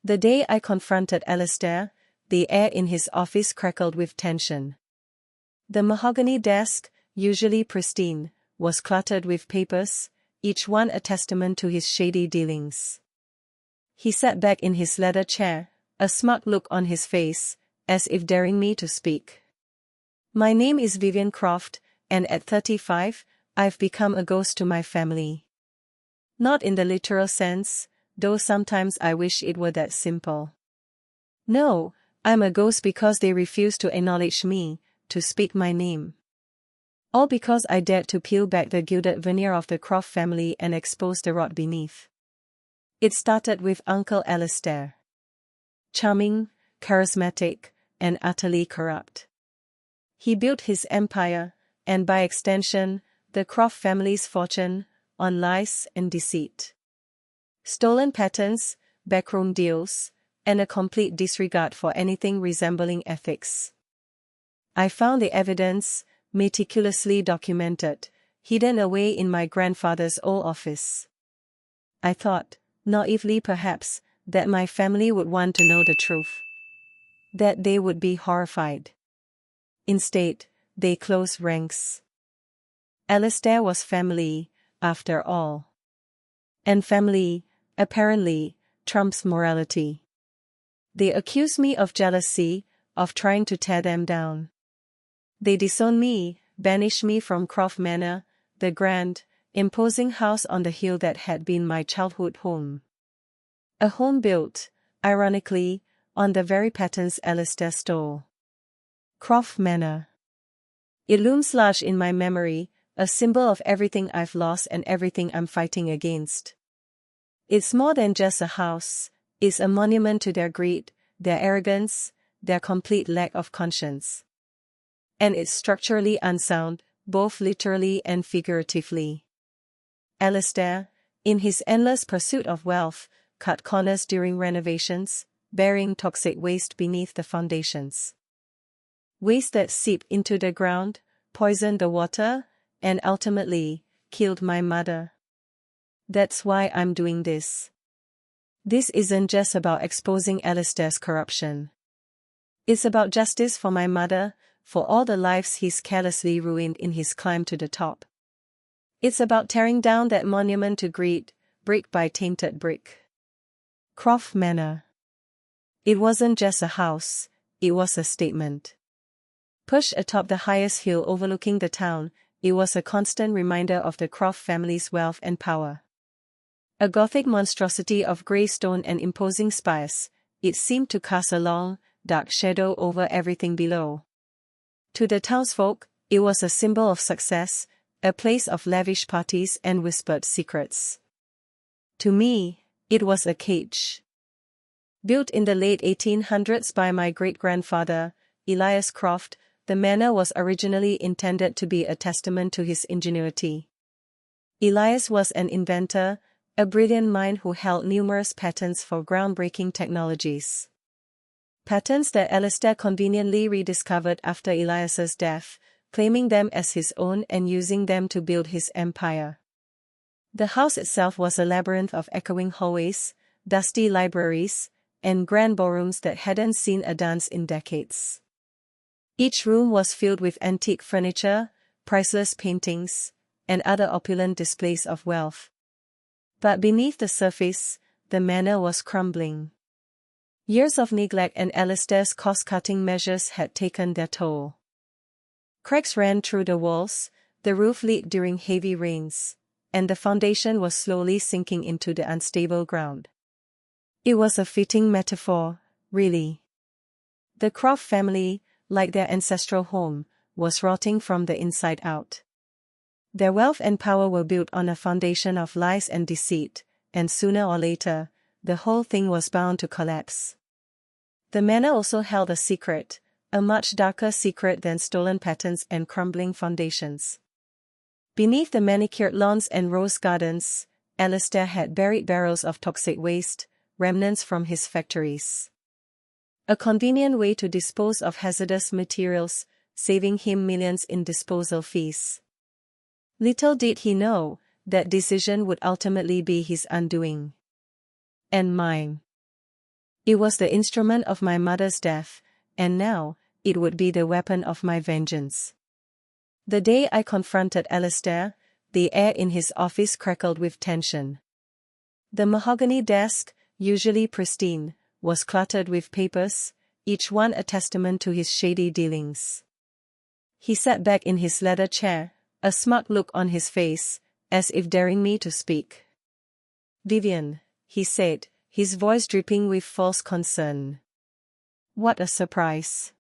The day I confronted Alistair, the air in his office crackled with tension. The mahogany desk, usually pristine, was cluttered with papers, each one a testament to his shady dealings. He sat back in his leather chair, a smug look on his face, as if daring me to speak. My name is Vivian Croft, and at 35, I've become a ghost to my family. Not in the literal sense, though sometimes I wish it were that simple. No, I'm a ghost because they refuse to acknowledge me, to speak my name. All because I dared to peel back the gilded veneer of the Croft family and expose the rot beneath. It started with Uncle Alistair. Charming, charismatic, and utterly corrupt. He built his empire, and by extension, the Croft family's fortune, on lies and deceit. Stolen patents, backroom deals, and a complete disregard for anything resembling ethics. I found the evidence, meticulously documented, hidden away in my grandfather's old office. I thought, naively perhaps, that my family would want to know the truth. That they would be horrified. Instead, they closed ranks. Alistair was family, after all. And family, apparently, trumps morality. They accused me of jealousy, of trying to tear them down. They disowned me, banished me from Croft Manor, the grand, imposing house on the hill that had been my childhood home. A home built, ironically, on the very patterns Alistair stole. Croft Manor. It looms large in my memory, a symbol of everything I've lost and everything I'm fighting against. It's more than just a house, it's a monument to their greed, their arrogance, their complete lack of conscience. And it's structurally unsound, both literally and figuratively. Alistair, in his endless pursuit of wealth, cut corners during renovations, burying toxic waste beneath the foundations. Waste that seeped into the ground, poisoned the water, and ultimately, killed my mother. That's why I'm doing this. This isn't just about exposing Alistair's corruption. It's about justice for my mother, for all the lives he's carelessly ruined in his climb to the top. It's about tearing down that monument to greed, brick by tainted brick. Croft Manor. It wasn't just a house, it was a statement. Pushed atop the highest hill overlooking the town, it was a constant reminder of the Croft family's wealth and power. A Gothic monstrosity of grey stone and imposing spires, it seemed to cast a long, dark shadow over everything below. To the townsfolk, it was a symbol of success, a place of lavish parties and whispered secrets. To me, it was a cage. Built in the late 1800s by my great-grandfather, Elias Croft, the manor was originally intended to be a testament to his ingenuity. Elias was an inventor, a brilliant mind who held numerous patents for groundbreaking technologies. Patents that Alistair conveniently rediscovered after Elias's death, claiming them as his own and using them to build his empire. The house itself was a labyrinth of echoing hallways, dusty libraries, and grand ballrooms that hadn't seen a dance in decades. Each room was filled with antique furniture, priceless paintings, and other opulent displays of wealth. But beneath the surface, the manor was crumbling. Years of neglect and Alistair's cost-cutting measures had taken their toll. Cracks ran through the walls, the roof leaked during heavy rains, and the foundation was slowly sinking into the unstable ground. It was a fitting metaphor, really. The Croft family, like their ancestral home, was rotting from the inside out. Their wealth and power were built on a foundation of lies and deceit, and sooner or later, the whole thing was bound to collapse. The manor also held a secret, a much darker secret than stolen patents and crumbling foundations. Beneath the manicured lawns and rose gardens, Alistair had buried barrels of toxic waste, remnants from his factories. A convenient way to dispose of hazardous materials, saving him millions in disposal fees. Little did he know, that decision would ultimately be his undoing. And mine. It was the instrument of my mother's death, and now, it would be the weapon of my vengeance. The day I confronted Alistair, the air in his office crackled with tension. The mahogany desk, usually pristine, was cluttered with papers, each one a testament to his shady dealings. He sat back in his leather chair, a smug look on his face, as if daring me to speak. "Vivian," he said, his voice dripping with false concern. "What a surprise.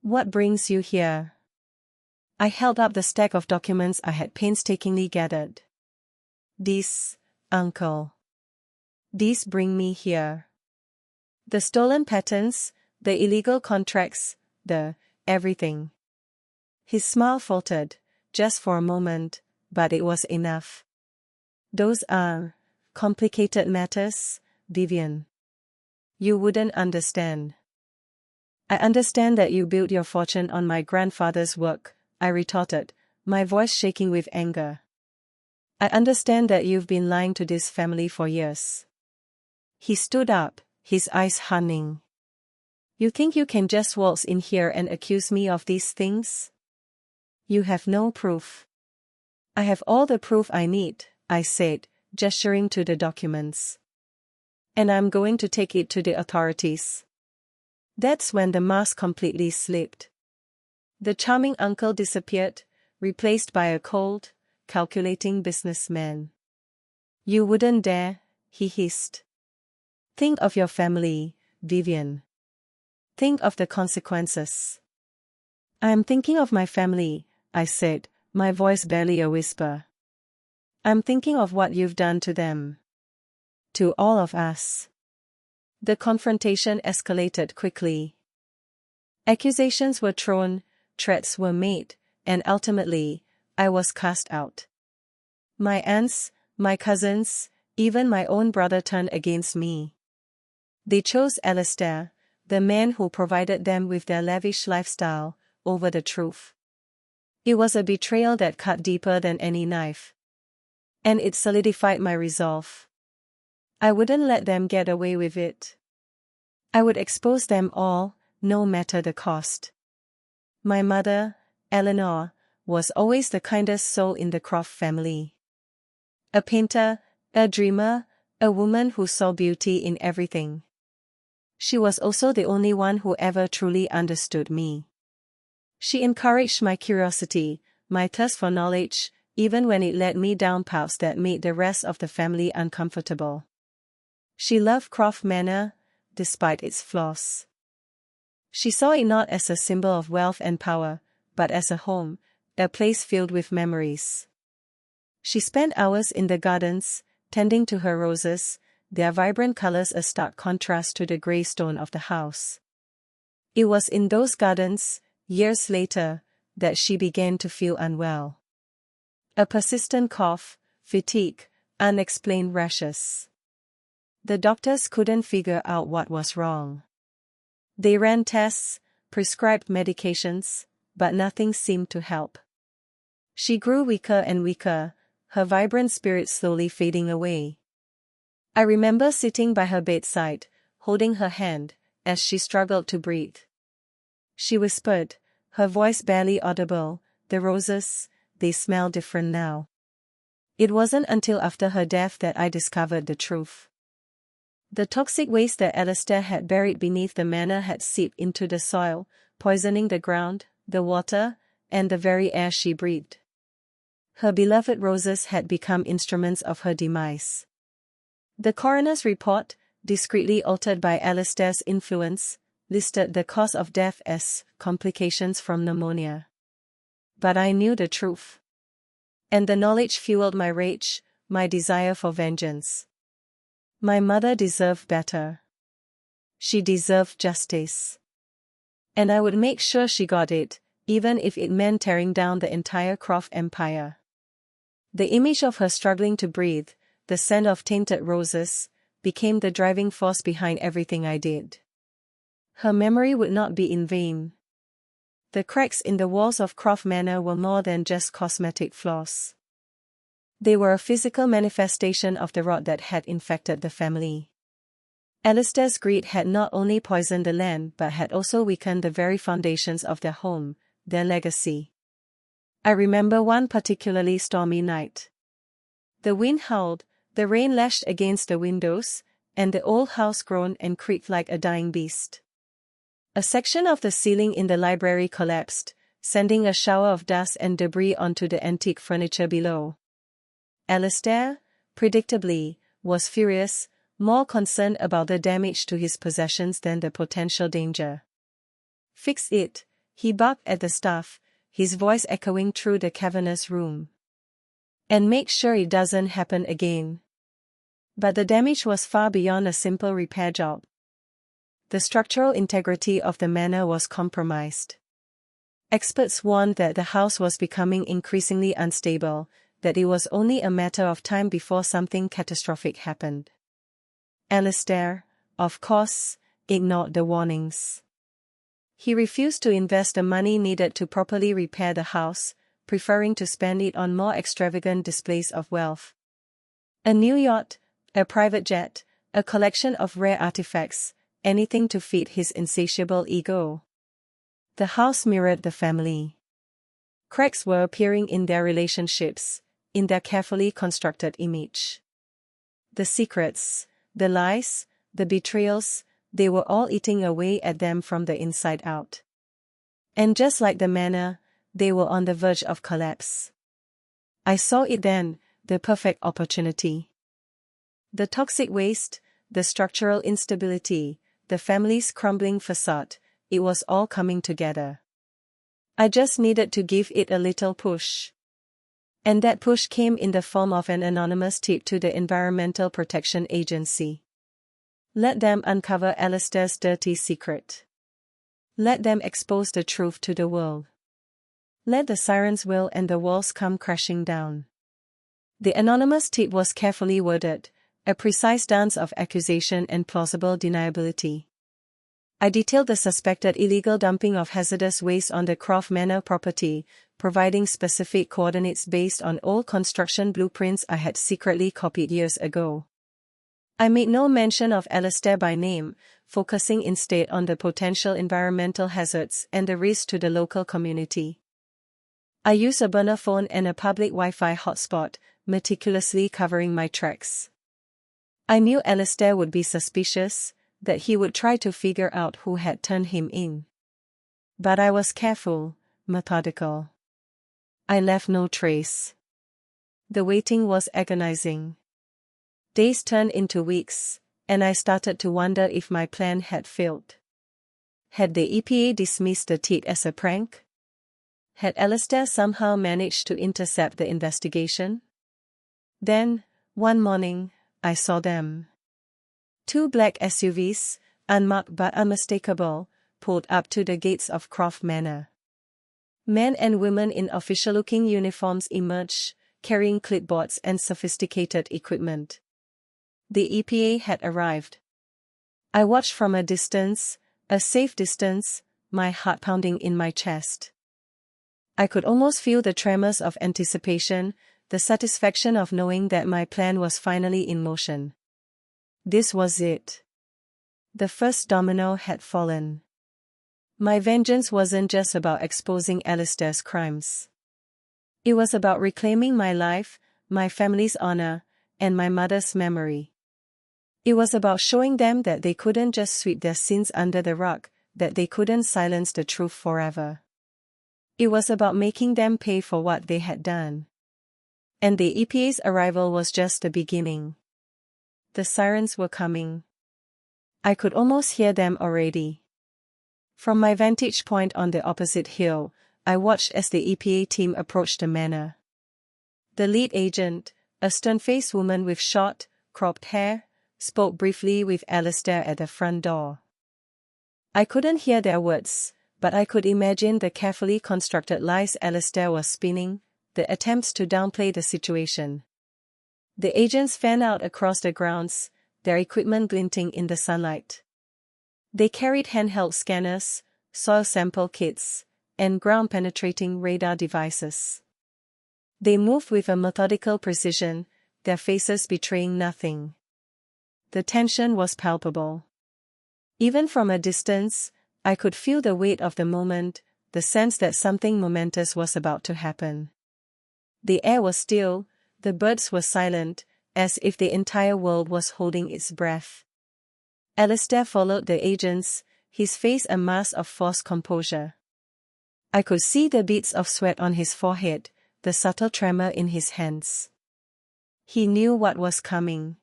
What brings you here?" I held up the stack of documents I had painstakingly gathered. "These, uncle. These bring me here. The stolen patents, the illegal contracts, everything." His smile faltered, just for a moment, but it was enough. "Those are complicated matters, Vivian. You wouldn't understand." "I understand that you built your fortune on my grandfather's work," I retorted, my voice shaking with anger. "I understand that you've been lying to this family for years." He stood up, his eyes hardening. "You think you can just waltz in here and accuse me of these things? You have no proof." "I have all the proof I need," I said, gesturing to the documents. "And I'm going to take it to the authorities." That's when the mask completely slipped. The charming uncle disappeared, replaced by a cold, calculating businessman. "You wouldn't dare," he hissed. "Think of your family, Vivian. Think of the consequences." "I am thinking of my family," I said, my voice barely a whisper. "I'm thinking of what you've done to them. To all of us." The confrontation escalated quickly. Accusations were thrown, threats were made, and ultimately, I was cast out. My aunts, my cousins, even my own brother turned against me. They chose Alistair, the man who provided them with their lavish lifestyle, over the truth. It was a betrayal that cut deeper than any knife. And it solidified my resolve. I wouldn't let them get away with it. I would expose them all, no matter the cost. My mother, Eleanor, was always the kindest soul in the Croft family. A painter, a dreamer, a woman who saw beauty in everything. She was also the only one who ever truly understood me. She encouraged my curiosity, my thirst for knowledge, even when it led me down paths that made the rest of the family uncomfortable. She loved Croft Manor, despite its flaws. She saw it not as a symbol of wealth and power, but as a home, a place filled with memories. She spent hours in the gardens, tending to her roses, their vibrant colors a stark contrast to the grey stone of the house. It was in those gardens, years later, that she began to feel unwell. A persistent cough, fatigue, unexplained rashes. The doctors couldn't figure out what was wrong. They ran tests, prescribed medications, but nothing seemed to help. She grew weaker and weaker, her vibrant spirit slowly fading away. I remember sitting by her bedside, holding her hand, as she struggled to breathe. She whispered, her voice barely audible, "The roses, they smell different now." It wasn't until after her death that I discovered the truth. The toxic waste that Alistair had buried beneath the manor had seeped into the soil, poisoning the ground, the water, and the very air she breathed. Her beloved roses had become instruments of her demise. The coroner's report, discreetly altered by Alistair's influence, listed the cause of death as complications from pneumonia. But I knew the truth. And the knowledge fueled my rage, my desire for vengeance. My mother deserved better. She deserved justice. And I would make sure she got it, even if it meant tearing down the entire Croft empire. The image of her struggling to breathe, the scent of tainted roses, became the driving force behind everything I did. Her memory would not be in vain. The cracks in the walls of Croft Manor were more than just cosmetic flaws. They were a physical manifestation of the rot that had infected the family. Alistair's greed had not only poisoned the land but had also weakened the very foundations of their home, their legacy. I remember one particularly stormy night. The wind howled, the rain lashed against the windows, and the old house groaned and creaked like a dying beast. A section of the ceiling in the library collapsed, sending a shower of dust and debris onto the antique furniture below. Alistair, predictably, was furious, more concerned about the damage to his possessions than the potential danger. "Fix it," he barked at the staff, his voice echoing through the cavernous room. "And make sure it doesn't happen again." But the damage was far beyond a simple repair job. The structural integrity of the manor was compromised. Experts warned that the house was becoming increasingly unstable, that it was only a matter of time before something catastrophic happened. Alistair, of course, ignored the warnings. He refused to invest the money needed to properly repair the house, preferring to spend it on more extravagant displays of wealth. A new yacht, a private jet, a collection of rare artifacts, anything to feed his insatiable ego. The house mirrored the family. Cracks were appearing in their relationships, in their carefully constructed image. The secrets, the lies, the betrayals, they were all eating away at them from the inside out. And just like the manor, they were on the verge of collapse. I saw it then, the perfect opportunity. The toxic waste, the structural instability, the family's crumbling facade, it was all coming together. I just needed to give it a little push. And that push came in the form of an anonymous tip to the Environmental Protection Agency. Let them uncover Alistair's dirty secret. Let them expose the truth to the world. Let the sirens wail and the walls come crashing down. The anonymous tip was carefully worded, a precise dance of accusation and plausible deniability. I detailed the suspected illegal dumping of hazardous waste on the Croft Manor property, providing specific coordinates based on old construction blueprints I had secretly copied years ago. I made no mention of Alistair by name, focusing instead on the potential environmental hazards and the risk to the local community. I used a burner phone and a public Wi-Fi hotspot, meticulously covering my tracks. I knew Alistair would be suspicious, that he would try to figure out who had turned him in. But I was careful, methodical. I left no trace. The waiting was agonizing. Days turned into weeks, and I started to wonder if my plan had failed. Had the EPA dismissed the tip as a prank? Had Alistair somehow managed to intercept the investigation? Then, one morning, I saw them. 2 black SUVs, unmarked but unmistakable, pulled up to the gates of Croft Manor. Men and women in official-looking uniforms emerged, carrying clipboards and sophisticated equipment. The EPA had arrived. I watched from a distance, a safe distance, my heart pounding in my chest. I could almost feel the tremors of anticipation, the satisfaction of knowing that my plan was finally in motion. This was it. The first domino had fallen. My vengeance wasn't just about exposing Alistair's crimes. It was about reclaiming my life, my family's honor, and my mother's memory. It was about showing them that they couldn't just sweep their sins under the rug, that they couldn't silence the truth forever. It was about making them pay for what they had done. And the EPA's arrival was just the beginning. The sirens were coming. I could almost hear them already. From my vantage point on the opposite hill, I watched as the EPA team approached the manor. The lead agent, a stern-faced woman with short, cropped hair, spoke briefly with Alistair at the front door. I couldn't hear their words, but I could imagine the carefully constructed lies Alistair was spinning, the attempts to downplay the situation. The agents fanned out across the grounds, their equipment glinting in the sunlight. They carried handheld scanners, soil sample kits, and ground-penetrating radar devices. They moved with a methodical precision, their faces betraying nothing. The tension was palpable. Even from a distance, I could feel the weight of the moment, the sense that something momentous was about to happen. The air was still, the birds were silent, as if the entire world was holding its breath. Alistair followed the agents, his face a mask of forced composure. I could see the beads of sweat on his forehead, the subtle tremor in his hands. He knew what was coming.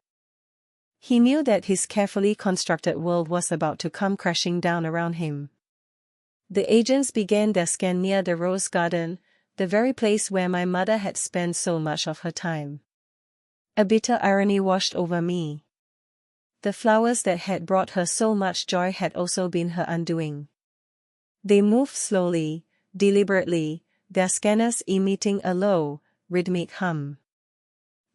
He knew that his carefully constructed world was about to come crashing down around him. The agents began their scan near the rose garden, the very place where my mother had spent so much of her time. A bitter irony washed over me. The flowers that had brought her so much joy had also been her undoing. They moved slowly, deliberately, their scanners emitting a low, rhythmic hum.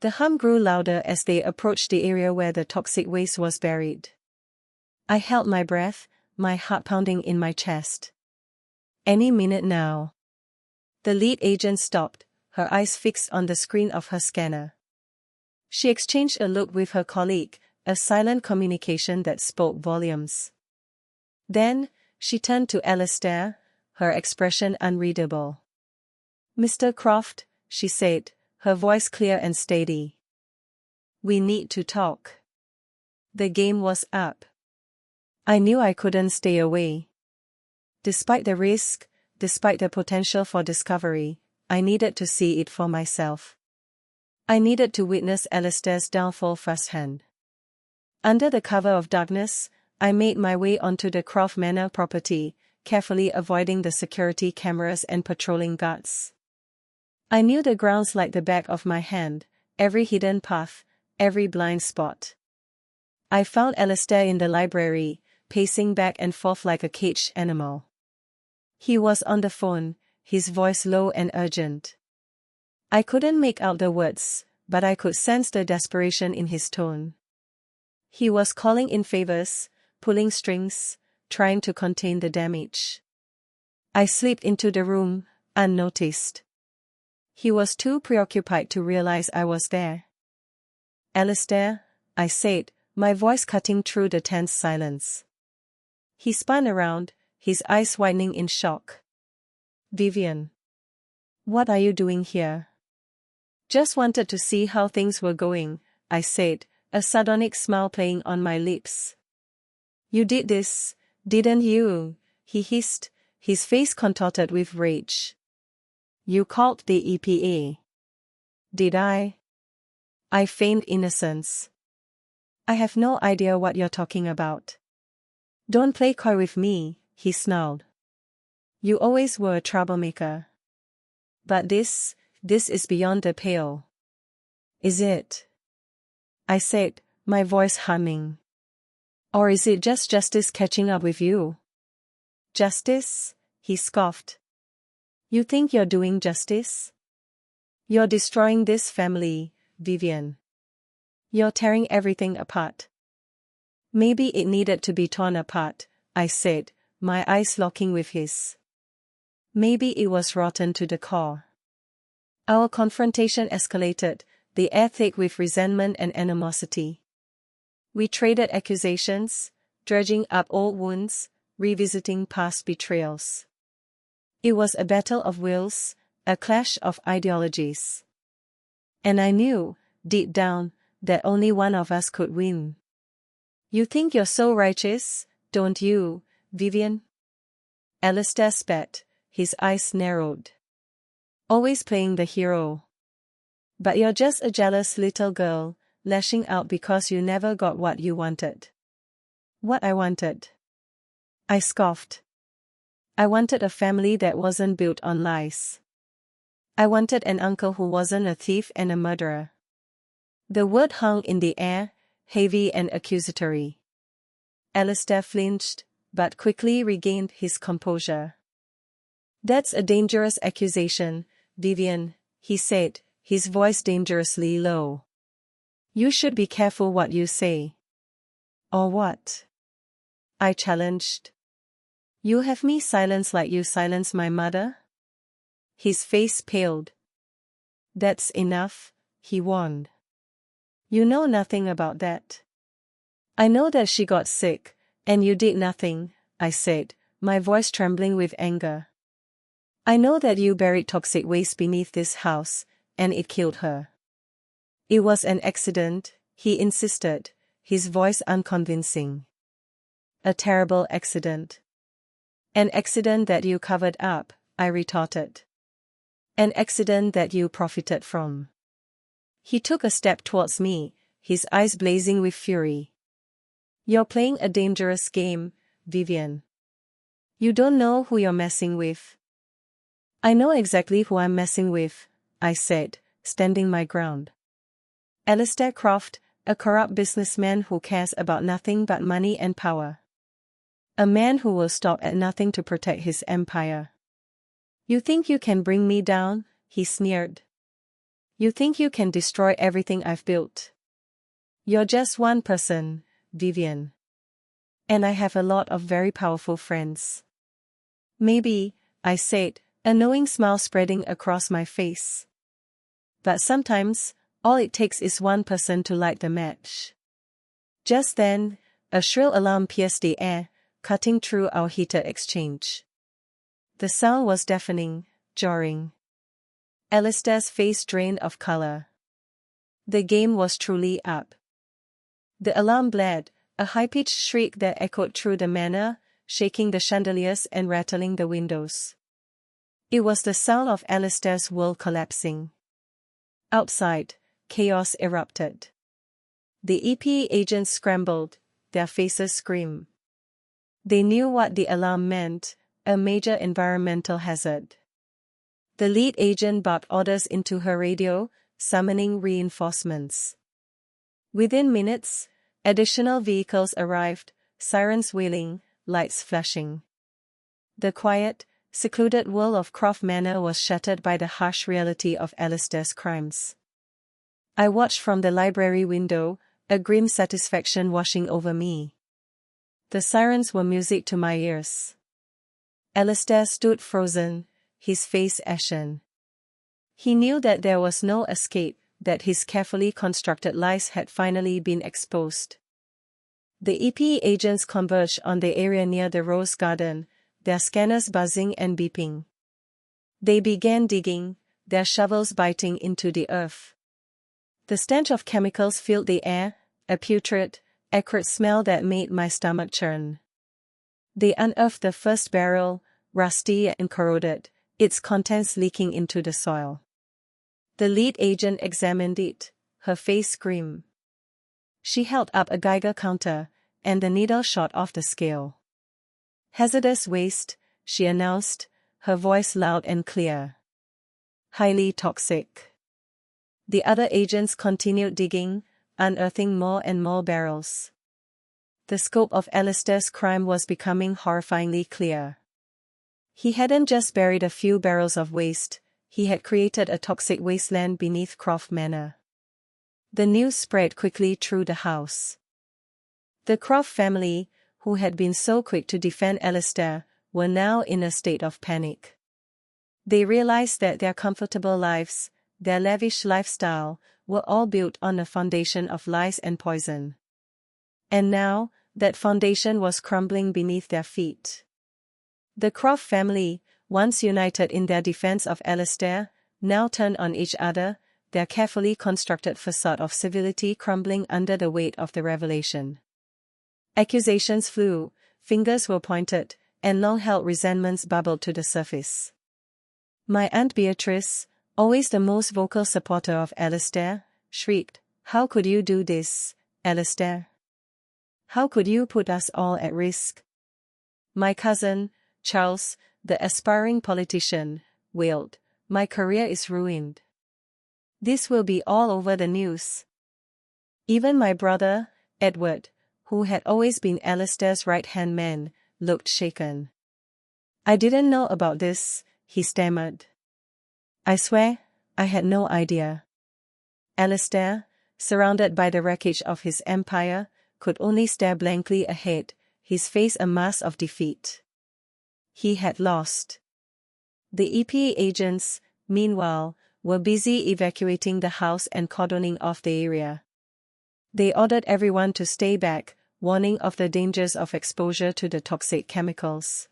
The hum grew louder as they approached the area where the toxic waste was buried. I held my breath, my heart pounding in my chest. Any minute now. The lead agent stopped, her eyes fixed on the screen of her scanner. She exchanged a look with her colleague, a silent communication that spoke volumes. Then, she turned to Alistair, her expression unreadable. "Mr. Croft," she said, her voice clear and steady. "We need to talk." The game was up. I knew I couldn't stay away. Despite the risk, despite the potential for discovery, I needed to see it for myself. I needed to witness Alistair's downfall firsthand. Under the cover of darkness, I made my way onto the Croft Manor property, carefully avoiding the security cameras and patrolling guards. I knew the grounds like the back of my hand, every hidden path, every blind spot. I found Alistair in the library, pacing back and forth like a caged animal. He was on the phone, his voice low and urgent. I couldn't make out the words, but I could sense the desperation in his tone. He was calling in favors, pulling strings, trying to contain the damage. I slipped into the room, unnoticed. He was too preoccupied to realize I was there. "Alistair," I said, my voice cutting through the tense silence. He spun around, his eyes widening in shock. "Vivian. What are you doing here?" "Just wanted to see how things were going," I said, a sardonic smile playing on my lips. "You did this, didn't you?" he hissed, his face contorted with rage. "You called the EPA." "Did I?" I feigned innocence. "I have no idea what you're talking about." "Don't play coy with me," he snarled. "You always were a troublemaker. But this is beyond the pale." "Is it?" I said, my voice humming. "Or is it just justice catching up with you?" "Justice?" he scoffed. "You think you're doing justice? You're destroying this family, Vivian. You're tearing everything apart." "Maybe it needed to be torn apart," I said, my eyes locking with his. "Maybe it was rotten to the core." Our confrontation escalated, the air thick with resentment and animosity. We traded accusations, dredging up old wounds, revisiting past betrayals. It was a battle of wills, a clash of ideologies. And I knew, deep down, that only one of us could win. "You think you're so righteous, don't you, Vivian?" Alistair spat, his eyes narrowed. "Always playing the hero. But you're just a jealous little girl, lashing out because you never got what you wanted." "What I wanted?" I scoffed. "I wanted a family that wasn't built on lies. I wanted an uncle who wasn't a thief and a murderer." The word hung in the air, heavy and accusatory. Alistair flinched, but quickly regained his composure. "That's a dangerous accusation, Vivian," he said, his voice dangerously low. "You should be careful what you say." "Or what?" I challenged. "You have me silenced like you silenced my mother?" His face paled. "That's enough," he warned. "You know nothing about that. I know that she got sick, and you did nothing, I said, my voice trembling with anger. I know that you buried toxic waste beneath this house, and it killed her. It was an accident, he insisted, his voice unconvincing. A terrible accident. An accident that you covered up, I retorted. An accident that you profited from. He took a step towards me, his eyes blazing with fury. You're playing a dangerous game, Vivian. You don't know who you're messing with. I know exactly who I'm messing with, I said, standing my ground. Alistair Croft, a corrupt businessman who cares about nothing but money and power. A man who will stop at nothing to protect his empire. You think you can bring me down? He sneered. You think you can destroy everything I've built? You're just one person, Vivian. And I have a lot of very powerful friends. Maybe, I said, a knowing smile spreading across my face. But sometimes, all it takes is one person to light the match. Just then, a shrill alarm pierced the air, cutting through our heated exchange. The sound was deafening, jarring. Alistair's face drained of color. The game was truly up. The alarm blared, a high-pitched shriek that echoed through the manor, shaking the chandeliers and rattling the windows. It was the sound of Alistair's world collapsing. Outside, chaos erupted. The EPA agents scrambled, their faces grim. They knew what the alarm meant, a major environmental hazard. The lead agent barked orders into her radio, summoning reinforcements. Within minutes, additional vehicles arrived, sirens wailing, lights flashing. The quiet, secluded world of Croft Manor was shattered by the harsh reality of Alistair's crimes. I watched from the library window, a grim satisfaction washing over me. The sirens were music to my ears. Alistair stood frozen, his face ashen. He knew that there was no escape, that his carefully constructed lies had finally been exposed. The EPA agents converged on the area near the rose garden, their scanners buzzing and beeping. They began digging, their shovels biting into the earth. The stench of chemicals filled the air, a putrid, acrid smell that made my stomach churn. They unearthed the first barrel, rusty and corroded, its contents leaking into the soil. The lead agent examined it, her face grim. She held up a Geiger counter, and the needle shot off the scale. Hazardous waste, she announced, her voice loud and clear. Highly toxic. The other agents continued digging, unearthing more and more barrels. The scope of Alistair's crime was becoming horrifyingly clear. He hadn't just buried a few barrels of waste, he had created a toxic wasteland beneath Croft Manor. The news spread quickly through the house. The Croft family, who had been so quick to defend Alistair, were now in a state of panic. They realized that their comfortable lives, their lavish lifestyle, were all built on a foundation of lies and poison. And now, that foundation was crumbling beneath their feet. The Croft family, once united in their defense of Alistair, now turned on each other, their carefully constructed facade of civility crumbling under the weight of the revelation. Accusations flew, fingers were pointed, and long-held resentments bubbled to the surface. My Aunt Beatrice, always the most vocal supporter of Alistair, shrieked, "How could you do this, Alistair? How could you put us all at risk?" My cousin, Charles, the aspiring politician, wailed, "My career is ruined. This will be all over the news." Even my brother, Edward, who had always been Alistair's right-hand man, looked shaken. "I didn't know about this," he stammered. "I swear, I had no idea." Alistair, surrounded by the wreckage of his empire, could only stare blankly ahead, his face a mask of defeat. He had lost. The EPA agents, meanwhile, were busy evacuating the house and cordoning off the area. They ordered everyone to stay back, warning of the dangers of exposure to the toxic chemicals.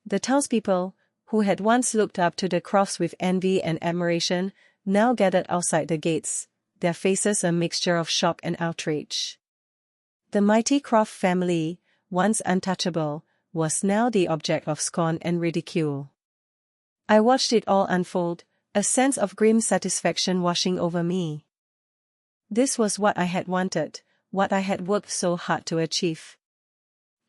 The townspeople, who had once looked up to the Crofts with envy and admiration, now gathered outside the gates, their faces a mixture of shock and outrage. The mighty Croft family, once untouchable, was now the object of scorn and ridicule. I watched it all unfold, a sense of grim satisfaction washing over me. This was what I had wanted, what I had worked so hard to achieve.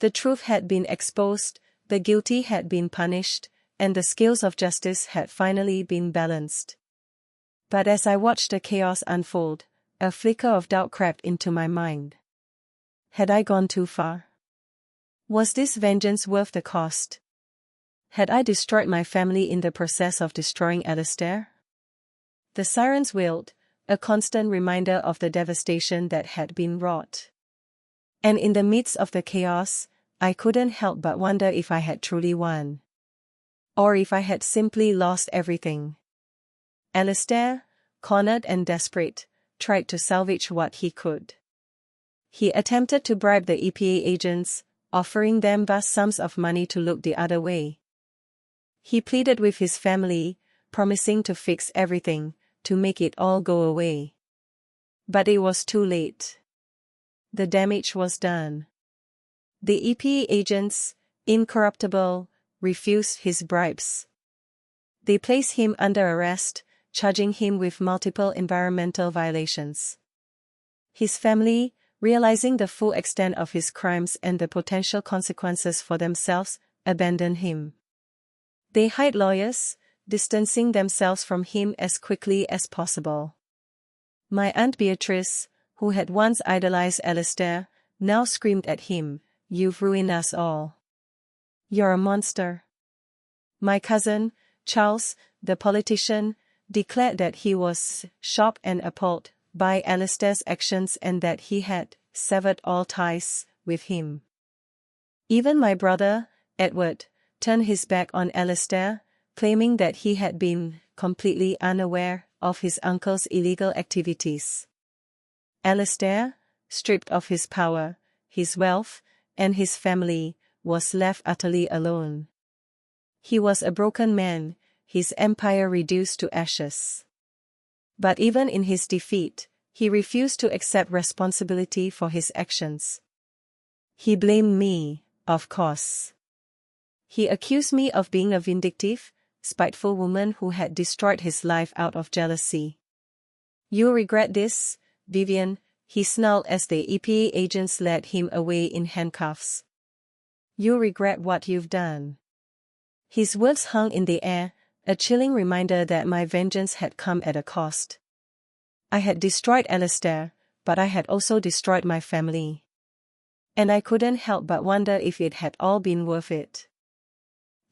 The truth had been exposed, the guilty had been punished, and the scales of justice had finally been balanced. But as I watched the chaos unfold, a flicker of doubt crept into my mind. Had I gone too far? Was this vengeance worth the cost? Had I destroyed my family in the process of destroying Alistair? The sirens wailed, a constant reminder of the devastation that had been wrought. And in the midst of the chaos, I couldn't help but wonder if I had truly won. Or if I had simply lost everything. Alistair, cornered and desperate, tried to salvage what he could. He attempted to bribe the EPA agents, offering them vast sums of money to look the other way. He pleaded with his family, promising to fix everything, to make it all go away. But it was too late. The damage was done. The EPA agents, incorruptible, refused his bribes. They placed him under arrest, charging him with multiple environmental violations. His family, realizing the full extent of his crimes and the potential consequences for themselves, abandoned him. They hired lawyers, distancing themselves from him as quickly as possible. My Aunt Beatrice, who had once idolized Alistair, now screamed at him, "You've ruined us all. You're a monster." My cousin, Charles, the politician, declared that he was shocked and appalled by Alistair's actions and that he had severed all ties with him. Even my brother, Edward, turned his back on Alistair, claiming that he had been completely unaware of his uncle's illegal activities. Alistair, stripped of his power, his wealth, and his family, was left utterly alone. He was a broken man, his empire reduced to ashes. But even in his defeat, he refused to accept responsibility for his actions. He blamed me, of course. He accused me of being a vindictive, spiteful woman who had destroyed his life out of jealousy. "You'll regret this, Vivian," he snarled as the EPA agents led him away in handcuffs. "You'll regret what you've done." His words hung in the air, a chilling reminder that my vengeance had come at a cost. I had destroyed Alistair, but I had also destroyed my family. And I couldn't help but wonder if it had all been worth it.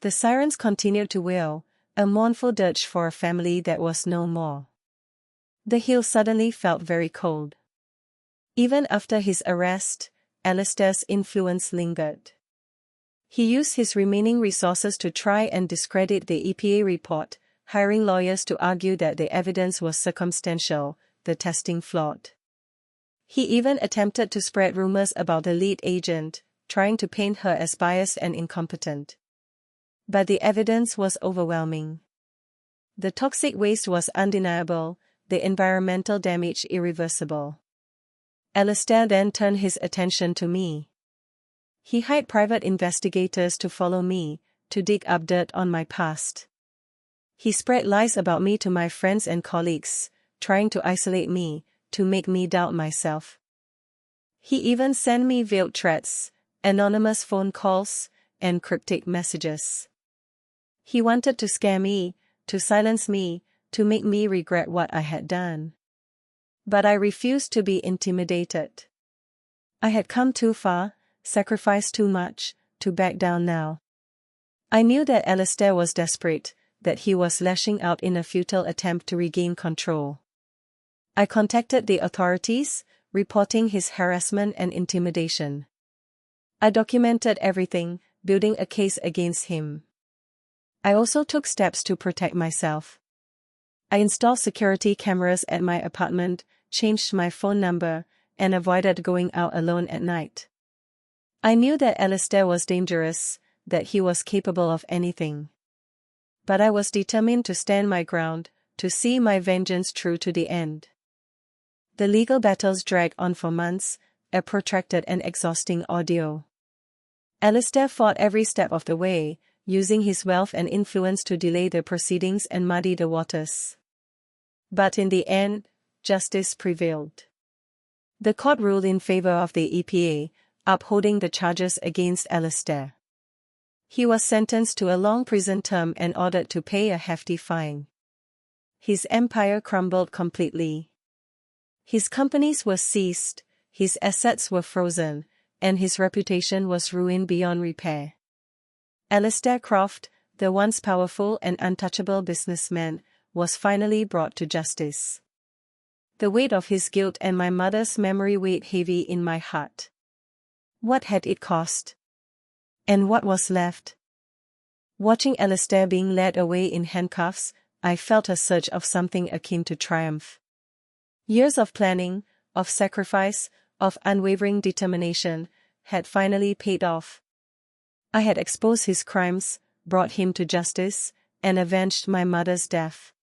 The sirens continued to wail, a mournful dirge for a family that was no more. The hill suddenly felt very cold. Even after his arrest, Alistair's influence lingered. He used his remaining resources to try and discredit the EPA report, hiring lawyers to argue that the evidence was circumstantial, the testing flawed. He even attempted to spread rumors about the lead agent, trying to paint her as biased and incompetent. But the evidence was overwhelming. The toxic waste was undeniable, the environmental damage irreversible. Alistair then turned his attention to me. He hired private investigators to follow me, to dig up dirt on my past. He spread lies about me to my friends and colleagues, trying to isolate me, to make me doubt myself. He even sent me veiled threats, anonymous phone calls, and cryptic messages. He wanted to scare me, to silence me, to make me regret what I had done. But I refused to be intimidated. I had come too far, sacrificed too much, to back down now. I knew that Alistair was desperate, that he was lashing out in a futile attempt to regain control. I contacted the authorities, reporting his harassment and intimidation. I documented everything, building a case against him. I also took steps to protect myself. I installed security cameras at my apartment, changed my phone number, and avoided going out alone at night. I knew that Alistair was dangerous, that he was capable of anything. But I was determined to stand my ground, to see my vengeance through to the end. The legal battles dragged on for months, a protracted and exhausting ordeal. Alistair fought every step of the way, using his wealth and influence to delay the proceedings and muddy the waters. But in the end, justice prevailed. The court ruled in favor of the EPA, upholding the charges against Alistair. He was sentenced to a long prison term and ordered to pay a hefty fine. His empire crumbled completely. His companies were seized, his assets were frozen, and his reputation was ruined beyond repair. Alistair Croft, the once powerful and untouchable businessman, was finally brought to justice. The weight of his guilt and my mother's memory weighed heavy in my heart. What had it cost? And what was left? Watching Alistair being led away in handcuffs, I felt a surge of something akin to triumph. Years of planning, of sacrifice, of unwavering determination, had finally paid off. I had exposed his crimes, brought him to justice, and avenged my mother's death.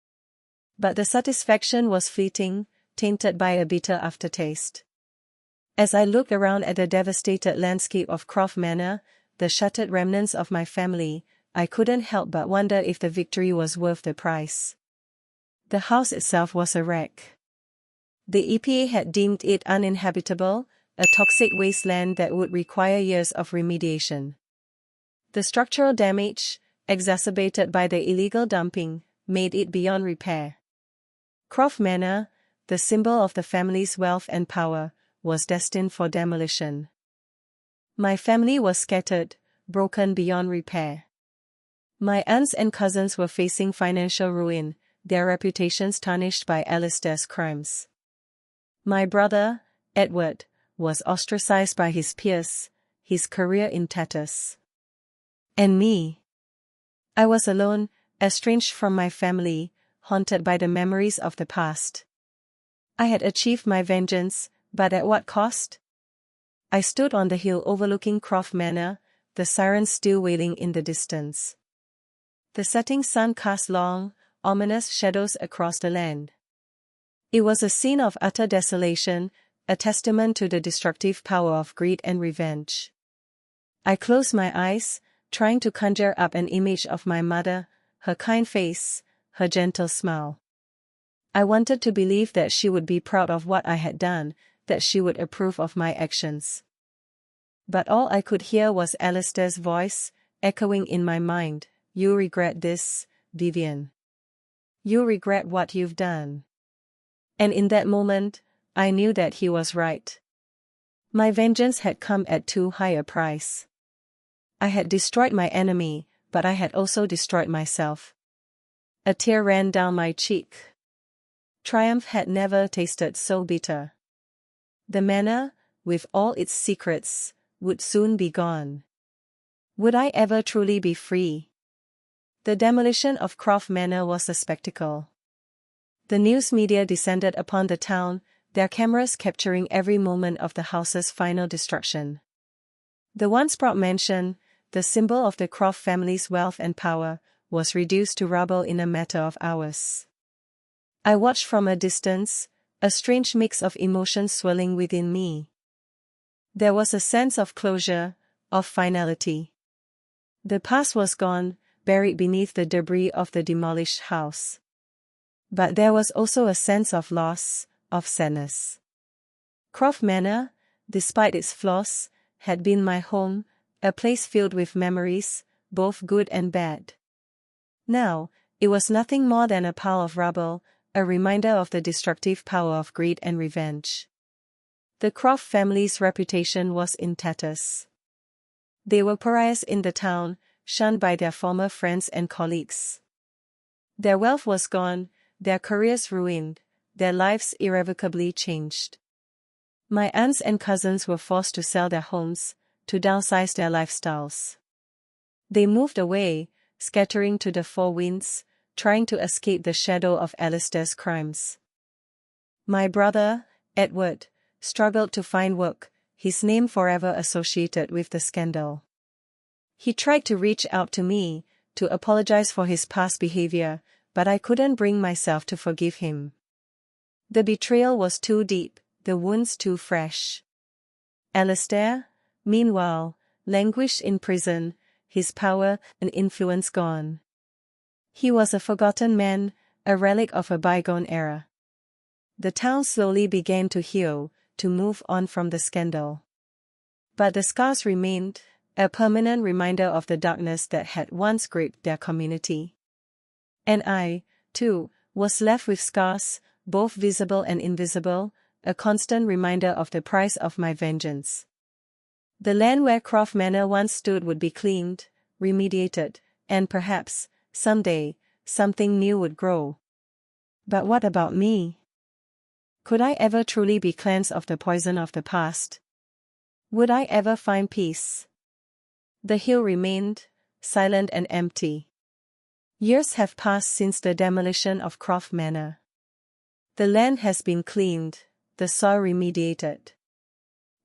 But the satisfaction was fleeting, tainted by a bitter aftertaste. As I looked around at the devastated landscape of Croft Manor, the shattered remnants of my family, I couldn't help but wonder if the victory was worth the price. The house itself was a wreck. The EPA had deemed it uninhabitable, a toxic wasteland that would require years of remediation. The structural damage, exacerbated by the illegal dumping, made it beyond repair. Croft Manor, the symbol of the family's wealth and power, was destined for demolition. My family was scattered, broken beyond repair. My aunts and cousins were facing financial ruin, their reputations tarnished by Alistair's crimes. My brother, Edward, was ostracized by his peers, his career in tatters. And me? I was alone, estranged from my family, haunted by the memories of the past. I had achieved my vengeance, but at what cost? I stood on the hill overlooking Croft Manor, the sirens still wailing in the distance. The setting sun cast long, ominous shadows across the land. It was a scene of utter desolation, a testament to the destructive power of greed and revenge. I closed my eyes, trying to conjure up an image of my mother, her kind face, her gentle smile. I wanted to believe that she would be proud of what I had done, that she would approve of my actions. But all I could hear was Alistair's voice, echoing in my mind, "You regret this, Vivian. You regret what you've done." And in that moment, I knew that he was right. My vengeance had come at too high a price. I had destroyed my enemy, but I had also destroyed myself. A tear ran down my cheek. Triumph had never tasted so bitter. The manor, with all its secrets, would soon be gone. Would I ever truly be free? The demolition of Croft Manor was a spectacle. The news media descended upon the town, their cameras capturing every moment of the house's final destruction. The once proud mansion, the symbol of the Croft family's wealth and power, was reduced to rubble in a matter of hours. I watched from a distance, a strange mix of emotions swirling within me. There was a sense of closure, of finality. The past was gone, buried beneath the debris of the demolished house. But there was also a sense of loss, of sadness. Croft Manor, despite its flaws, had been my home, a place filled with memories, both good and bad. Now, it was nothing more than a pile of rubble, a reminder of the destructive power of greed and revenge. The Croft family's reputation was in tatters. They were pariahs in the town, shunned by their former friends and colleagues. Their wealth was gone, their careers ruined, their lives irrevocably changed. My aunts and cousins were forced to sell their homes, to downsize their lifestyles. They moved away, scattering to the four winds, trying to escape the shadow of Alistair's crimes. My brother, Edward, struggled to find work, his name forever associated with the scandal. He tried to reach out to me, to apologize for his past behavior, but I couldn't bring myself to forgive him. The betrayal was too deep, the wounds too fresh. Alistair, meanwhile, languished in prison, his power and influence gone. He was a forgotten man, a relic of a bygone era. The town slowly began to heal, to move on from the scandal. But the scars remained, a permanent reminder of the darkness that had once gripped their community. And I, too, was left with scars, both visible and invisible, a constant reminder of the price of my vengeance. The land where Croft Manor once stood would be cleaned, remediated, and perhaps, someday, something new would grow. But what about me? Could I ever truly be cleansed of the poison of the past? Would I ever find peace? The hill remained, silent and empty. Years have passed since the demolition of Croft Manor. The land has been cleaned, the soil remediated.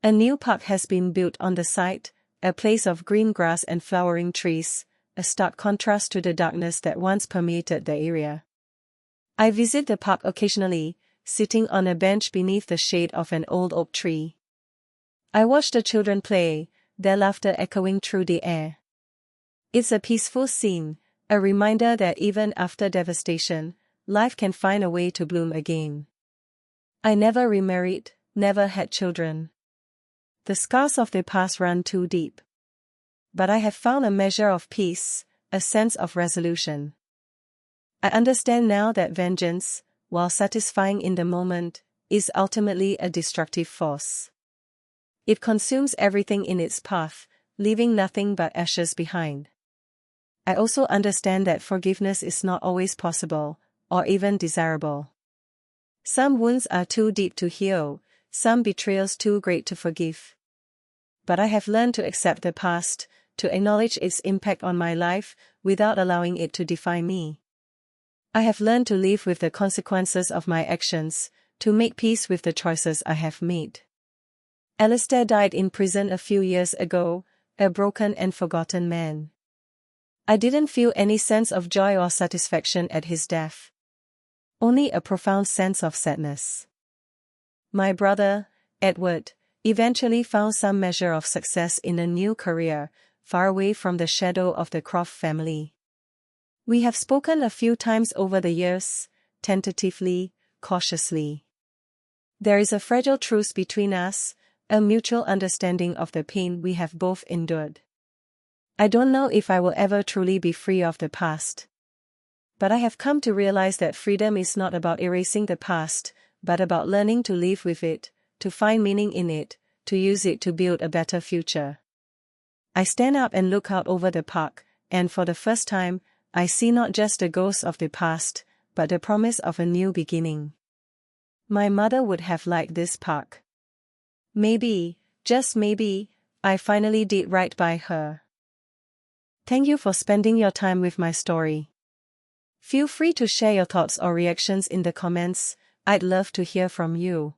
A new park has been built on the site, a place of green grass and flowering trees, a stark contrast to the darkness that once permeated the area. I visit the park occasionally, sitting on a bench beneath the shade of an old oak tree. I watch the children play, their laughter echoing through the air. It's a peaceful scene, a reminder that even after devastation, life can find a way to bloom again. I never remarried, never had children. The scars of the past run too deep. But I have found a measure of peace, a sense of resolution. I understand now that vengeance, while satisfying in the moment, is ultimately a destructive force. It consumes everything in its path, leaving nothing but ashes behind. I also understand that forgiveness is not always possible, or even desirable. Some wounds are too deep to heal, some betrayals too great to forgive. But I have learned to accept the past, to acknowledge its impact on my life, without allowing it to define me. I have learned to live with the consequences of my actions, to make peace with the choices I have made. Alistair died in prison a few years ago, a broken and forgotten man. I didn't feel any sense of joy or satisfaction at his death. Only a profound sense of sadness. My brother, Edward, eventually found some measure of success in a new career, far away from the shadow of the Croft family. We have spoken a few times over the years, tentatively, cautiously. There is a fragile truce between us, a mutual understanding of the pain we have both endured. I don't know if I will ever truly be free of the past. But I have come to realize that freedom is not about erasing the past, but about learning to live with it, to find meaning in it, to use it to build a better future. I stand up and look out over the park, and for the first time, I see not just the ghosts of the past, but the promise of a new beginning. My mother would have liked this park. Maybe, just maybe, I finally did right by her. Thank you for spending your time with my story. Feel free to share your thoughts or reactions in the comments. I'd love to hear from you.